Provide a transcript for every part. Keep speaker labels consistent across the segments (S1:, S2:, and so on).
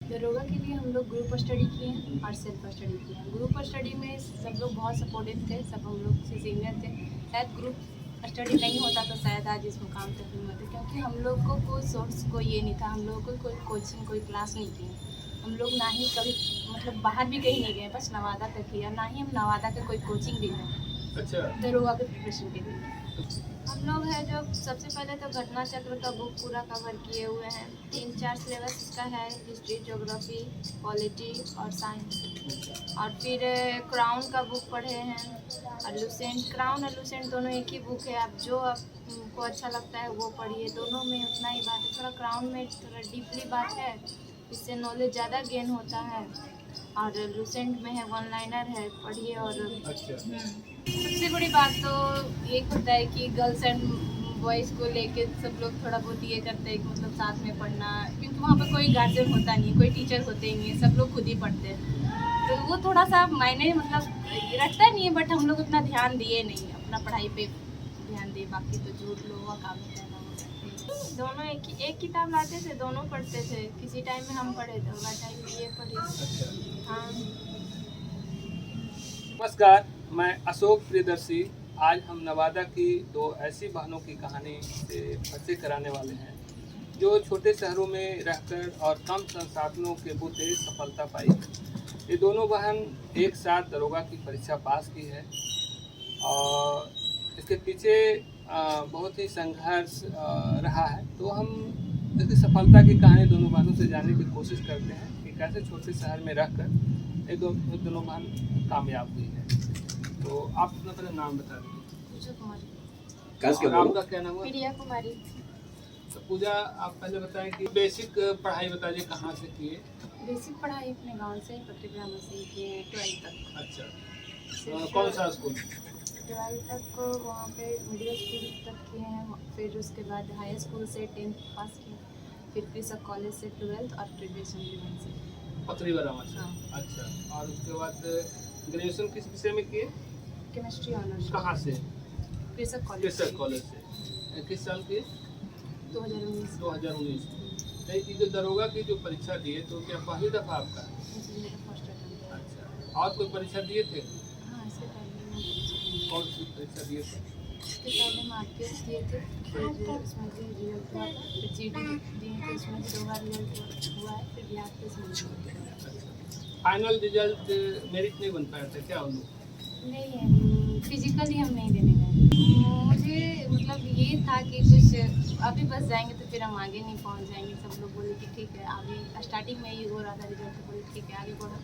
S1: दरोगा के लिए हम लोग ग्रुप स्टडी किए हैं और सेल्फ स्टडी किए हैं। ग्रुप स्टडी में सब लोग बहुत सपोर्टिव थे, सब हम लोग से सीनियर थे। शायद ग्रुप स्टडी नहीं होता तो शायद आज इस मुकाम तक नहीं होते, क्योंकि हम लोग को कोई सोर्स कोई ये नहीं था, हम लोगों को कोई कोचिंग कोई क्लास नहीं की। हम लोग ना ही कभी मतलब बाहर भी कहीं नहीं गए, बस नवादा तक किया, ना ही हम नवादा का कोई कोचिंग भी गए
S2: अच्छा।
S1: दरोगा के प्रिपरेशन के लिए। हम लोग है जो सबसे पहले तो घटना चक्र का बुक पूरा कवर किए हुए हैं। 3-4 सिलेबस इसका है, हिस्ट्री, ज्योग्राफी, पॉलिटी और साइंस। और फिर क्राउन का बुक पढ़े हैं और लूसेंट। क्राउन और लूसेंट दोनों एक ही बुक है, आप जो आपको अच्छा लगता है वो पढ़िए, दोनों में उतना ही बात है। थोड़ा क्राउन में थोड़ा डीपली बात है, इससे नॉलेज ज़्यादा गेन होता है। और लूसेंट में है वन लाइनर है, पढ़िए। और सबसे बड़ी बात तो ये होता है कि गर्ल्स एंड बॉयज़ को लेके सब लोग थोड़ा बहुत ये करते हैं कि मतलब साथ में पढ़ना, क्योंकि वहाँ पे कोई गार्जियन होता नहीं, कोई टीचर होते ही नहीं, सब लोग खुद ही पढ़ते हैं। तो वो थोड़ा सा मायने मतलब रखता नहीं है, बट हम लोग उतना ध्यान दिए नहीं, अपना पढ़ाई पे ध्यान दिए, बाकी तो जो लोगों का काम है करना वो करते हैं। दोनों एक किताब लाते थे, दोनों पढ़ते थे। किसी टाइम में हम पढ़े थे, अगला टाइम में ये पढ़े। हाँ।
S2: नमस्कार, मैं अशोक प्रियदर्शी। आज हम नवादा की दो ऐसी बहनों की कहानी से परिचय कराने वाले हैं जो छोटे शहरों में रहकर और कम संसाधनों के बूते सफलता पाई। ये दोनों बहन एक साथ दरोगा की परीक्षा पास की है और इसके पीछे बहुत ही संघर्ष रहा है। तो हम इसकी सफलता की कहानी दोनों बहनों से जानने की कोशिश करते हैं कि कैसे छोटे शहर में रहकर ये दोनों बहन कामयाब हुई है। तो आप अपना पहले नाम बता दीजिए।
S1: पूजा कुमारी।
S2: और आपका क्या नाम है?
S1: प्रिया कुमारी।
S2: तो पूजा, आप पहले बताएं कि बेसिक पढ़ाई बताइए कहाँ से किए?
S1: बेसिक पढ़ाई अपने गांव से पटरी ग्रामर से किए 12th तक।
S2: अच्छा। कौन सा स्कूल?
S1: 12th तक को वहाँ पे मिडिल स्कूल तक किए हैं, फिर उसके बाद हाई स्कूल से 10th पास किए, फिर कृषक कॉलेज से 12th और ग्रेजुएशन भी से
S2: पटरी ग्रामर से।
S1: हाँ।
S2: अच्छा, और उसके बाद ग्रेजुएशन किस विषय में किए?
S1: Chemistry honours.
S2: कहाँ से?
S1: कृषक
S2: कृषक
S1: कॉलेज
S2: कॉलेज से। किस साल किए?
S1: 2019।
S2: 2019। ये जो दरोगा की जो परीक्षा दिए तो क्या पहली दफ़ा आपका?
S1: First attempt.
S2: अच्छा, और कोई परीक्षा दिए थे?
S1: हाँ, इसके पहले
S2: कौन सी परीक्षा दिए थे?
S1: इसके पहले हम आरपीएस दिए थे, फिर उसमें भी रिजल्ट हुआ था, फिर जीडी दिए थे, उसमें भी 2 बार रिजल्ट हुआ है, फिर बिहार पे
S2: फाइनल रिजल्ट मेरिट नहीं बन पाया था क्या उन लोग?
S1: नहीं है, फिजिकली हम नहीं देने गए। मुझे मतलब ये था कि कुछ अभी बस जाएंगे तो फिर हम आगे नहीं पहुंच जाएंगे। सब लोग बोले कि ठीक है, अभी स्टार्टिंग में ही हो रहा था रिजल्ट, तो बोले ठीक है आगे बढ़ो,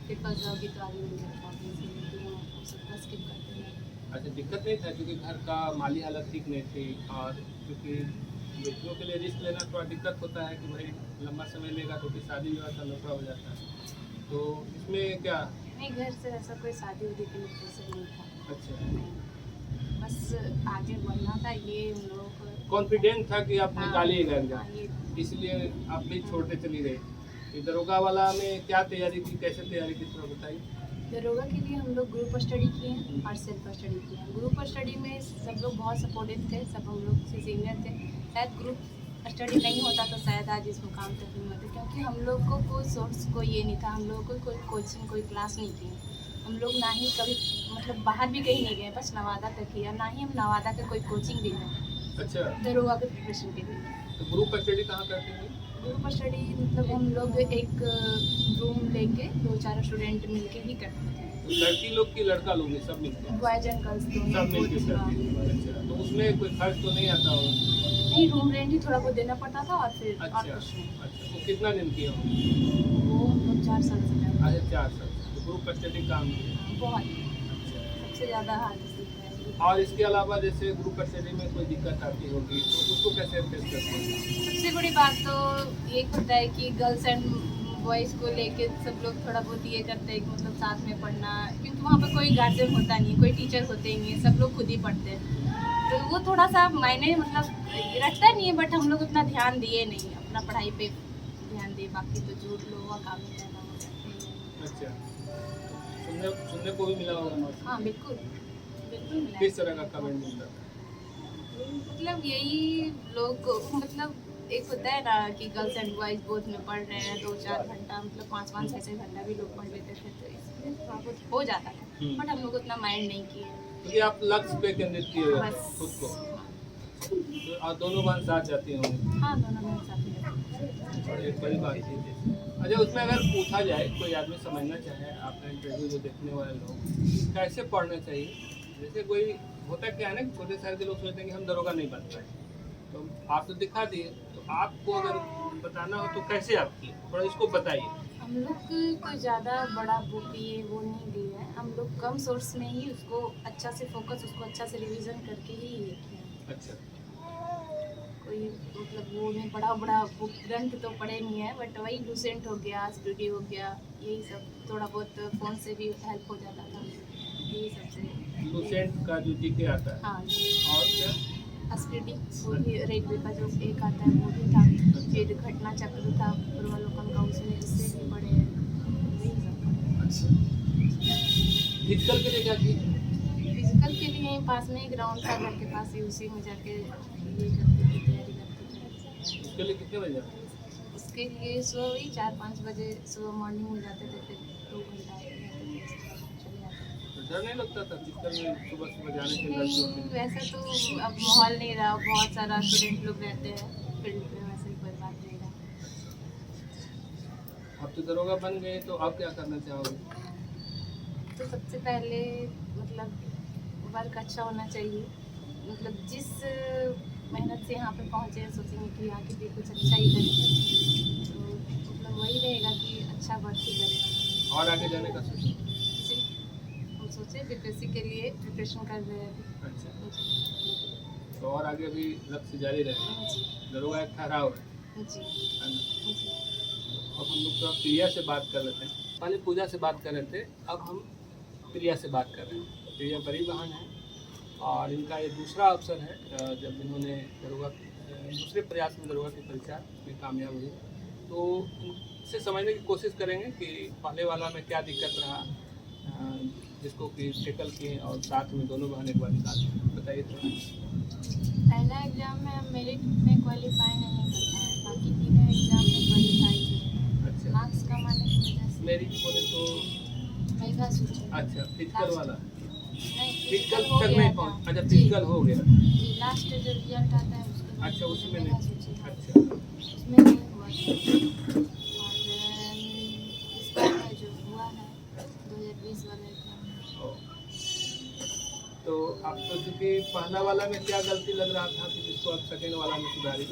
S1: फिर फंस जाओगी तो आगे नहीं कर पाओगे, इसलिए हम सब स्किप करते हैं।
S2: अच्छा, दिक्कत नहीं था क्योंकि घर का माली हालत ठीक नहीं थी, और क्योंकि बेटियों के लिए रिस्क लेना थोड़ा दिक्कत होता है कि भाई लंबा समय लेगा तो फिर शादी विवाह का लफड़ा हो जाता है। तो इसमें क्या?
S1: नहीं, घर से ऐसा कोई शादी उदी के लिए प्रेशर नहीं था।
S2: अच्छा,
S1: नहीं, बस आगे बढ़ना था, ये उन लोगों को
S2: कॉन्फिडेंट था कि आप
S1: हाँ,
S2: निकालिएगा
S1: हाँ,
S2: एग्जाम,
S1: ये
S2: इसलिए आप भी छोड़ते चली गई। ये दरोगा वाला में क्या तैयारी थी, कैसे तैयारी की, थोड़ा बताइए।
S1: दरोगा के लिए हम लोग ग्रुप स्टडी किए हैं और सेल्फ स्टडी किए हैं। ग्रुप स्टडी में सब लोग बहुत सपोर्टिव थे, सब हम लोग से सीनियर थे। शायद ग्रुप स्टडी नहीं होता तो शायद आज इस मुकाम तक नहीं होते, क्योंकि हम लोग को कोई सोर्स कोई ये नहीं था, हम लोगों को कोई कोचिंग कोई क्लास नहीं की। हम लोग ना ही कभी मतलब बाहर भी कहीं नहीं गए, बस नवादा तक किया, ना ही हम नवादा का कोई कोचिंग भी गए
S2: अच्छा,
S1: दरोगा के प्रिपरेशन के लिए।
S2: तो ग्रुप स्टडी कहाँ करते थे?
S1: ग्रुप स्टडी मतलब हम लोग एक रूम लेके 2-4 स्टूडेंट मिलके ही करते थे।
S2: लड़की लोग की लड़का लोग सब मिलते?
S1: बॉयज एंड गर्ल्स
S2: सब मिलके
S1: दोनों।
S2: करते थे। अच्छा, तो उसमें कोई खर्च तो नहीं आता होगा?
S1: नहीं, रूम रेंट ही थोड़ा बहुत देना पड़ता था, और फिर और
S2: अच्छा
S1: कुछ नहीं।
S2: अच्छा, तो कितना दिन किए हो?
S1: वो हम लोग 4 साल से कर रहे
S2: अच्छा, 4 साल। तो ग्रुप स्टडी काम किए।
S1: हैं। बहुत सबसे ज़्यादा हार्ड सीखा है।
S2: और इसके अलावा जैसे ग्रुप स्टडी में कोई दिक्कत आती होगी तो उसको कैसे फेस करते हैं?
S1: सबसे बड़ी बात तो ये होता है कि गर्ल्स एंड बॉयज़ को लेके सब लोग थोड़ा बहुत ये करते हैं कि मतलब साथ में पढ़ना, क्योंकि वहाँ पे कोई गार्जियन होता नहीं, कोई टीचर होते ही नहीं, सब लोग खुद ही पढ़ते हैं। तो वो थोड़ा सा मायने मतलब रखता नहीं है, बट हम लोग उतना ध्यान दिए नहीं, अपना पढ़ाई पे ध्यान दिए, बाकी तो जो लोगों का काम है करना वो करते हैं।
S2: अच्छा, सुनने को भी मिला होगा नोट्स?
S1: हाँ, बिल्कुल बिल्कुल मिला है।
S2: किस तरह का कमेंट मिलता था?
S1: मतलब यही लोग मतलब एक होता है ना कि गर्ल्स एंड बॉयज बोथ में पढ़ रहे हैं 2-4 घंटा, मतलब 5-5-6 घंटा भी लोग पढ़ लेते थे, तो इसमें थोड़ा बहुत हो जाता था, बट हम लोग उतना माइंड नहीं किए।
S2: क्योंकि आप लक्ष्य पे केंद्रित किए हुए थे
S1: बस
S2: खुद को। तो और दोनों बहन साथ जाती होंगी।
S1: हाँ, दोनों मेरे साथ में रहते
S2: और एक बड़ी बात थी। अच्छा, उसमें अगर पूछा जाए, कोई आदमी समझना चाहे आपका इंटरव्यू जो देखने वाले लोग कैसे पढ़ना चाहिए, जैसे कोई होता क्या है ना, छोटे शहर के लोग सोचते हैं कि हम दरोगा नहीं बन पाए, तो आप तो दिखा दिए, तो आपको अगर बताना हो तो कैसे आप किए, थोड़ा इसको बताइए।
S1: हम लोग कोई ज़्यादा बड़ा बुक ये वो नहीं दिए हैं, हम लोग कम सोर्स में ही उसको अच्छा से फोकस, उसको अच्छा से रिवीजन करके ही ये किया।
S2: अच्छा,
S1: कोई मतलब वो नहीं बड़ा बड़ा बुक ग्रंथ तो पढ़े नहीं है, बट वही लूसेंट हो गया, स्टडी हो गया, यही सब थोड़ा बहुत फ़ोन से भी हेल्प हो जाता था, यही सबसे।
S2: लूसेंट का जो जीके आता है।
S1: हाँ,
S2: और क्या?
S1: स्टडी वो भी रेलवे का जो एक आता है वो भी था, फिर घटना चक्र था पूर्वालोकन का, उसमें इससे भी पढ़े हैं, यही सब।
S2: अच्छा, फिजिकल के लिए क्या किए?
S1: फिजिकल के लिए यहीं पास में ही ग्राउंड था घर के पास ही, उसी में जाके ये करते थे, तैयारी करते थे।
S2: उसके लिए कितने बजे जाते हैं?
S1: उसके लिए सुबह वही 4-5 बजे सुबह मॉर्निंग में जाते थे, फिर 2 घंटा रहते थे, उसके बाद चले जाते थे।
S2: तो डर नहीं लगता था फिजिकल में सुबह सुबह जाने के लिए?
S1: वैसे तो अब माहौल नहीं रहा, बहुत सारा स्टूडेंट लोग रहते हैं फील्ड में, वैसे ही कोई बात नहीं रहा।
S2: अब तो दरोगा बन गए, तो आप क्या करना चाहोगे?
S1: तो सबसे पहले मतलब वर्क अच्छा होना चाहिए, मतलब जिस मेहनत से यहाँ पे पहुँचे हैं, सोचेंगे कि आगे भी कुछ अच्छा ही करें, तो मतलब वही रहेगा कि अच्छा वर्क ही करेगा।
S2: और आगे जाने का सोचो?
S1: जी, हम सोचे बीपीएससी के लिए प्रिपरेशन कर रहे हैं।
S2: अच्छा, तो और आगे भी लक्ष्य जारी रहेगा?
S1: जी
S2: दरोगा एक ठहराव है
S1: जी
S2: है ना?
S1: जी।
S2: अब हम लोग तो प्रिया से बात कर रहे थे, पहले पूजा से बात कर रहे थे, अब हम प्रिया से बात कर रहे हैं। प्रिया बड़ी बहन है और इनका ये दूसरा अवसर है जब इन्होंने दरोगा दूसरे प्रयास में दरोगा की परीक्षा में कामयाब हुई, तो इससे समझने की कोशिश करेंगे कि पहले वाला में क्या दिक्कत रहा जिसको कि टेकल किए, और साथ में दोनों बहन एक बार निकाल बताइए थोड़ा।
S1: पहला एग्ज़ाम में हम मेरिट में क्वालिफाई नहीं कर पाए, बाकी तीनों एग्ज़ाम में क्वालिफाई किए।
S2: अच्छा,
S1: मार्क्स कम आने की वजह से
S2: मेरी बोले तो
S1: मेघा सूची
S2: अच्छा फिजिकल वाला,
S1: नहीं,
S2: फिजिकल
S1: हो
S2: तक
S1: गया
S2: नहीं
S1: था।
S2: पहुँच, अच्छा
S1: जी,
S2: फिजिकल हो गया।
S1: जी, लास्ट जो रिजल्ट आता है उसके बाद
S2: अच्छा, उसमें
S1: मेघा
S2: नहीं।
S1: सूची, हाँ,
S2: अच्छा,
S1: उसमें नहीं हुआ था। और इस बार में जो हुआ है 2020 वाले एग्जाम में,
S2: ओ। तो आप तो चूँकि पहला वाला में क्या गलती लग रहा था कि जिसको आप सेकेंड वाला में सुधारी?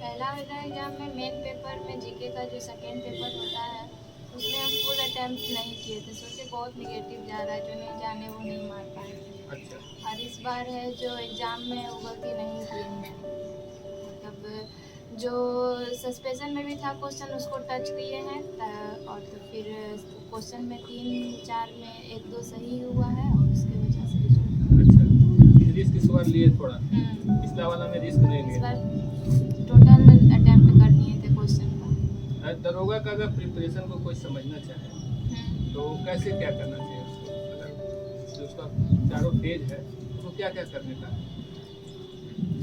S1: पहला वाला एग्जाम में मेन पेपर में जीके का जो सेकेंड पेपर होता है उसमें हम फुल अटैम्प्ट नहीं किए थे, सोचे बहुत निगेटिव जा रहा है, जो नहीं जाने वो नहीं मार पाए थे।
S2: अच्छा,
S1: और इस बार है जो एग्ज़ाम में वो गलती नहीं की है, मतलब जो सस्पेंशन में भी था क्वेश्चन उसको टच किए हैं, और तो फिर क्वेश्चन में 3-4 में 1-2 सही हुआ है, और उसके वजह से
S2: अच्छा, रिस्क इस बार लिए थोड़ा, पिछला वाला में रिस्क नहीं
S1: इस
S2: लिए।
S1: बार टोटल अटैम्प्ट कर दिए थे क्वेश्चन का।
S2: दरोगा का अगर प्रिपरेशन को कोई समझना चाहे तो कैसे क्या करना चाहिए उसको, अगर जो उसका चारों फेज है उसको क्या क्या करने का है?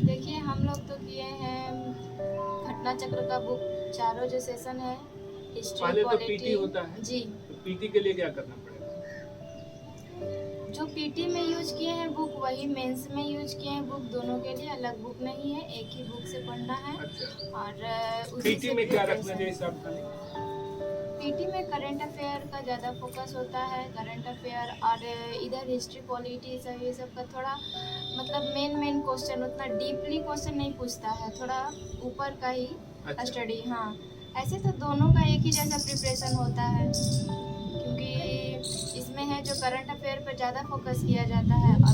S1: देखिए हम लोग तो किए हैं घटना चक्र का बुक, चारों जो सेशन है, हिस्ट्री,
S2: पहले तो
S1: पॉलिटी।
S2: पीटी होता है
S1: जी,
S2: तो पीटी के लिए क्या करना पड़ेगा?
S1: जो पीटी में यूज किए हैं बुक वही मेंस में यूज किए हैं बुक, दोनों के लिए अलग बुक नहीं है, एक ही बुक से पढ़ना है।
S2: अच्छा,
S1: और उसी
S2: पीटी
S1: से
S2: में क्या रखना
S1: preparation।
S2: चाहिए सावधानी?
S1: पीटी में करंट अफेयर का ज़्यादा फोकस होता है, करंट अफेयर, और इधर हिस्ट्री, पॉलिटी, सब ये सब का थोड़ा मतलब मेन क्वेश्चन, उतना डीपली क्वेश्चन नहीं पूछता है, थोड़ा ऊपर का ही
S2: अच्छा,
S1: स्टडी। हाँ, ऐसे तो दोनों का एक ही जैसा प्रिपरेशन होता है, क्योंकि इसमें है जो करंट अफेयर पर ज़्यादा फोकस किया जाता है, और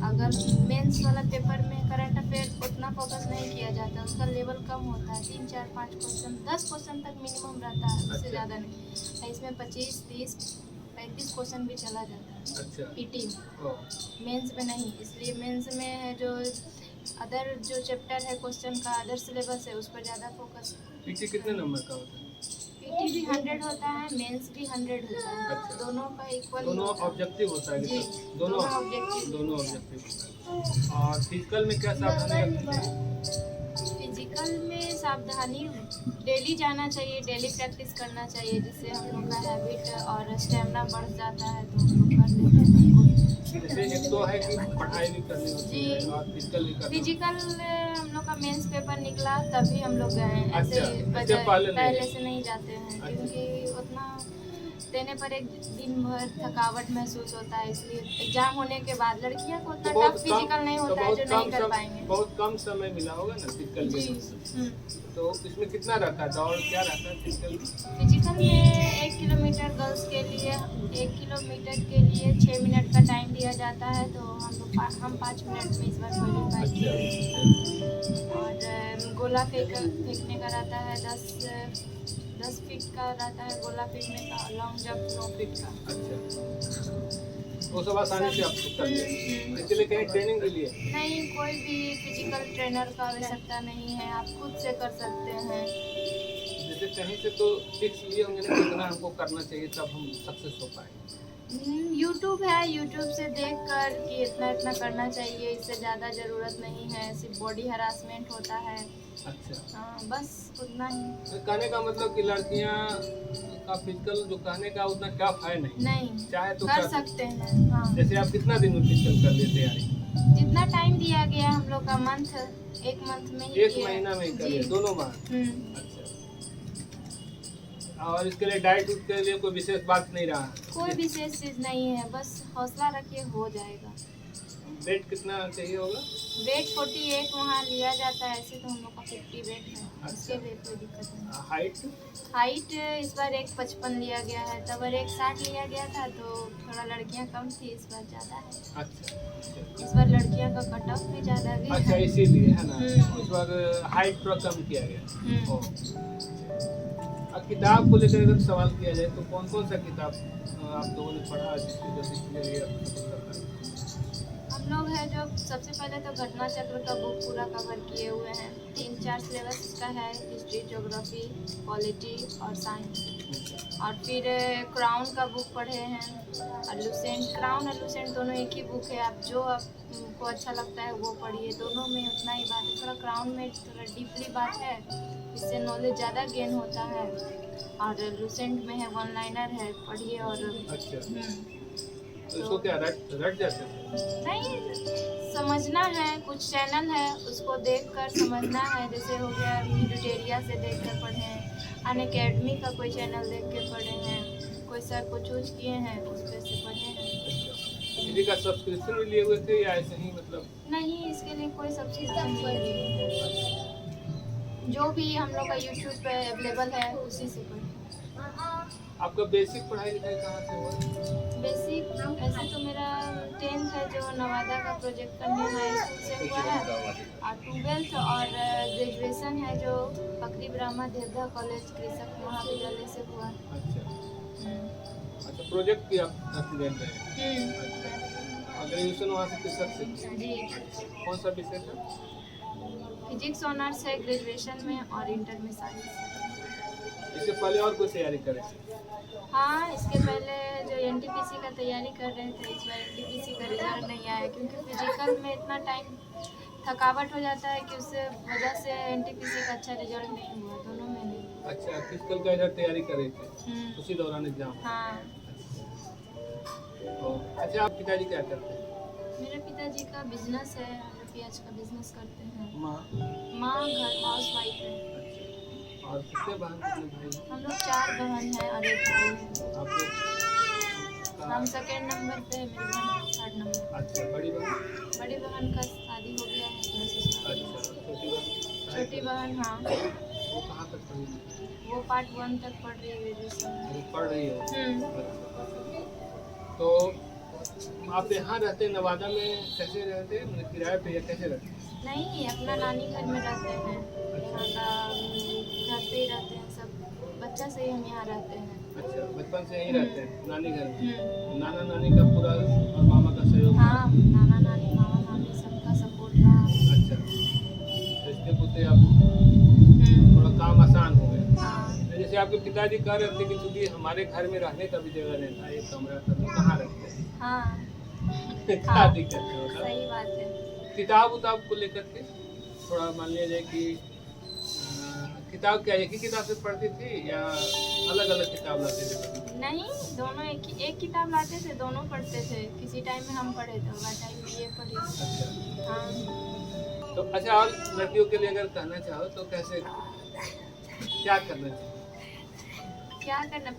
S1: अगर मेंस वाला पेपर में करंट अफेयर उतना फोकस नहीं किया जाता, उसका लेवल कम होता है, 3-4-5 क्वेश्चन, 10 क्वेश्चन तक मिनिमम रहता है, उससे ज़्यादा नहीं। इसमें 25-30-35 क्वेश्चन भी चला जाता है
S2: अच्छा,
S1: पीटी में,
S2: ओ,
S1: मेंस में नहीं। इसलिए मेंस में है जो अदर जो चैप्टर है क्वेश्चन का, अदर सिलेबस है, उस पर ज़्यादा फोकस।
S2: पीटी कितने नंबर का होता है?
S1: पीटी भी 100 होता है, मेंस भी 100 होता है,
S2: अच्छा।
S1: दोनों का इक्वल
S2: दोनों ऑब्जेक्टिव होता है कि
S1: जी,
S2: सब?
S1: दोनों ऑब्जेक्टिव।
S2: दोनों ऑब्जेक्टिव होता है। और फिजिकल में क्या सावधानी रखनी चाहिए?
S1: फिजिकल में सावधानी, डेली जाना चाहिए, डेली प्रैक्टिस करना चाहिए, जिससे हम लोग का हैबिट और स्टेमिना बढ़ जाता है, तो हम लोग कर लेते हैं।
S2: जैसे एक तो है कि पढ़ाई भी करनी होती है
S1: जी।
S2: और फिजिकल भी करना
S1: फिजिकल हम लोग का मेंस पेपर निकला तभी हम लोग गए, ऐसे
S2: अच्छा, इससे पहले नहीं?
S1: पहले से नहीं जाते हैं,
S2: अच्छा।
S1: क्योंकि उतना देने पर एक दिन भर थकावट महसूस होता है, इसलिए एग्जाम होने के बाद लड़कियां को उतना टफ फिजिकल नहीं होता है जो नहीं कर पाएंगे।
S2: बहुत कम समय मिला होगा ना फिजिकल
S1: जी।
S2: के, तो इसमें कितना रहता है दौड़, क्या रहता है फिजिकल?
S1: फिजिकल में 1 किलोमीटर गर्ल्स के लिए 1 किलोमीटर के लिए 6 मिनट का टाइम दिया जाता है, तो हम 5 मिनट में इस बार क्वालिफाई किए। और गोला फेंकने का रहता है 10 फीट का रहता है गोला फेंकने का, लॉन्ग जंप 9 फीट का।
S2: अच्छा, वो सब आसानी से आप कर लेते, इसके लिए कहीं ट्रेनिंग के लिए?
S1: नहीं, कोई भी फिजिकल ट्रेनर का आवश्यकता नहीं है, आप खुद से कर सकते हैं।
S2: जैसे कहीं से तो टिप्स लिए होंगे ना कितना हमको करना चाहिए तब हम सक्सेस हो पाएंगे?
S1: यूट्यूब है, यूट्यूब से देख कर कि इतना इतना करना चाहिए, इससे ज़्यादा ज़रूरत नहीं है, सिर्फ बॉडी हरासमेंट होता है।
S2: अच्छा।
S1: हाँ, बस उतना ही।
S2: तो कहने का मतलब कि लड़कियां का फिजिकल जो कहने का उतना टफ है नहीं, चाहे तो
S1: कर सकते हैं। हाँ।
S2: जैसे आप कितना दिन में फिजिकल कर लेते हैं?
S1: जितना टाइम दिया गया हम लोग का एक मंथ में ही
S2: 1 महीना में ही कर लिए दोनों बार? अच्छा। और इसके लिए डाइट के लिए कोई विशेष बात नहीं रहा?
S1: कोई विशेष चीज़ नहीं है, बस हौसला रखिए, हो जाएगा।
S2: वेट कितना चाहिए होगा?
S1: वेट 48 वहाँ लिया जाता है, ऐसे तो हम लोग का 50 वेट है।
S2: अच्छा।
S1: इसके लिए कोई दिक्कत नहीं।
S2: हाइट
S1: इस बार 1.55 लिया गया है, तब 1.60 लिया गया था, तो थोड़ा लड़कियां कम थी, इस बार ज़्यादा है।
S2: अच्छा।
S1: इस बार लड़कियां का कट ऑफ भी ज़्यादा गया
S2: अच्छा,
S1: है।
S2: इसीलिए है ना, इस बार हाइट थोड़ा कम किया गया। और किताब को लेकर अगर सवाल किया जाए तो कौन कौन सा किताब आप लोगों ने पढ़ा जिसकी वजह से
S1: हम लोग है जो सबसे पहले तो घटना चक्र का बुक पूरा कवर किए हुए हैं, 3-4 सिलेबस इसका है, हिस्ट्री, ज्योग्राफी, पॉलिटी और साइंस। और फिर क्राउन का बुक पढ़े हैं, और लुसेंट, क्राउन और लुसेंट दोनों एक ही बुक है, आप जो आपको अच्छा लगता है वो पढ़िए, दोनों में उतना ही बात है, थोड़ा क्राउन में थोड़ा डीपली बात है, इससे नॉलेज ज़्यादा गेन होता है, और लुसेंट में है वन लाइनर है, पढ़िए। और
S2: तो इसको क्या रट जाते हैं?
S1: नहीं, समझना है, कुछ चैनल है उसको देखकर समझना है, जैसे हो गया यूट्यूटेरिया से देखकर पढ़े हैं, अनअकैडमी का कोई चैनल देख के पढ़े हैं, कोई सर को चूज किए हैं उस पर से पढ़े हैं।
S2: किसी का सब्सक्रिप्शन भी लिए हुए थे या ऐसे ही मतलब?
S1: नहीं, इसके लिए कोई सब्सक्रिप्शन नहीं है, जो भी हम लोग का यूट्यूब पे अवेलेबल है उसी से पढ़े।
S2: आपका बेसिक पढ़ाई लिखाई कहाँ से हुआ?
S1: बेसिक ऐसे तो मेरा 10th है जो नवादा का प्रोजेक्ट करने हाई स्कूल से हुआ है, और 12th और ग्रेजुएशन है जो पकरी ब्राह्मा देवधा कॉलेज कृषक महाविद्यालय से हुआ।
S2: अच्छा, प्रोजेक्ट की आप स्टूडेंट हैं? अच्छा, और ग्रेजुएशन वहाँ से कृषक से?
S1: जी।
S2: कौन सा विषय था?
S1: फिजिक्स ऑनर्स है ग्रेजुएशन में, और इंटर में साइंस।
S2: इससे पहले और कोई तैयारी करें?
S1: हाँ, इसके पहले जो एनटीपीसी का तैयारी कर रहे थे, इस बार एनटीपीसी का रिजल्ट नहीं आया, क्योंकि फिजिकल में इतना टाइम थकावट हो जाता है कि उससे वजह से एनटीपीसी का अच्छा रिजल्ट नहीं हुआ, दोनों में नहीं।
S2: अच्छा, फिजिकल का इधर तैयारी कर रहे थे, उसी दौरान एग्जाम?
S1: हाँ।
S2: अच्छा, आप पिताजी क्या करते हैं?
S1: मेरे पिताजी का बिजनेस है, प्याज का बिजनेस करते हैं।
S2: माँ
S1: घर हाउस वाइफ है।
S2: और कितने बहन कितने भाई?
S1: हम लोग 4 बहन हैं और 1 भाई है।
S2: आप लोग?
S1: हम 2nd नंबर पे, मेरी बहन 3rd नंबर।
S2: अच्छा, बड़ी बहन
S1: का शादी हो गया है।
S2: अच्छा,
S1: छोटी बहन हाँ,
S2: वो कहाँ तक पढ़ी?
S1: वो पार्ट 1 तक पढ़ रही है, ग्रेजुएशन
S2: पढ़ रही हो? तो आप यहाँ रहते हैं नवादा में, कैसे रहते हैं, मतलब किराए पे या कैसे रहते हैं?
S1: नहीं, अपना नानी घर में रहते हैं, यहाँ का घर पे ही रहते हैं सब, बच्चा से ही हम यहाँ रहते हैं।
S2: अच्छा, बचपन से यहीं रहते हैं नानी घर में? नाना नानी का पूरा और मामा का सहयोग?
S1: हाँ, नाना नानी मामा मामी सबका सपोर्ट रहा।
S2: अच्छा, तो इसके पुते अब थोड़ा काम आसान हो गया।
S1: हाँ।
S2: जैसे आपके पिताजी कह रहे थे कि चूँकि हमारे घर में रहने का भी जगह नहीं था, एक कमरा था, तो कहाँ रहते हैं?
S1: हाँ।
S2: क्या दिक्कत है?
S1: सही बात है।
S2: किताब उताब को लेकर के थोड़ा मान लिया जाए कि किताब क्या एक ही किताब से पढ़ती थी या अलग अलग किताब लाती थी?
S1: नहीं, दोनों एक किताब लाते थे, दोनों पढ़ते थे। किसी टाइम में हम पढ़े तो वह टाइम में ये पढ़ी।
S2: अच्छा।
S1: हाँ।
S2: तो अच्छा, और लड़कियों के लिए अगर कहना चाहो तो कैसे, क्या करना चाहिए?
S1: क्या करना,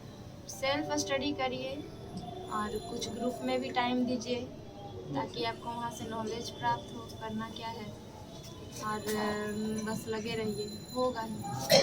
S1: सेल्फ स्टडी करिए और कुछ ग्रुप में भी टाइम दीजिए ताकि आपको वहाँ से नॉलेज प्राप्त हो करना क्या है, और बस लगे रहिए, होगा ही।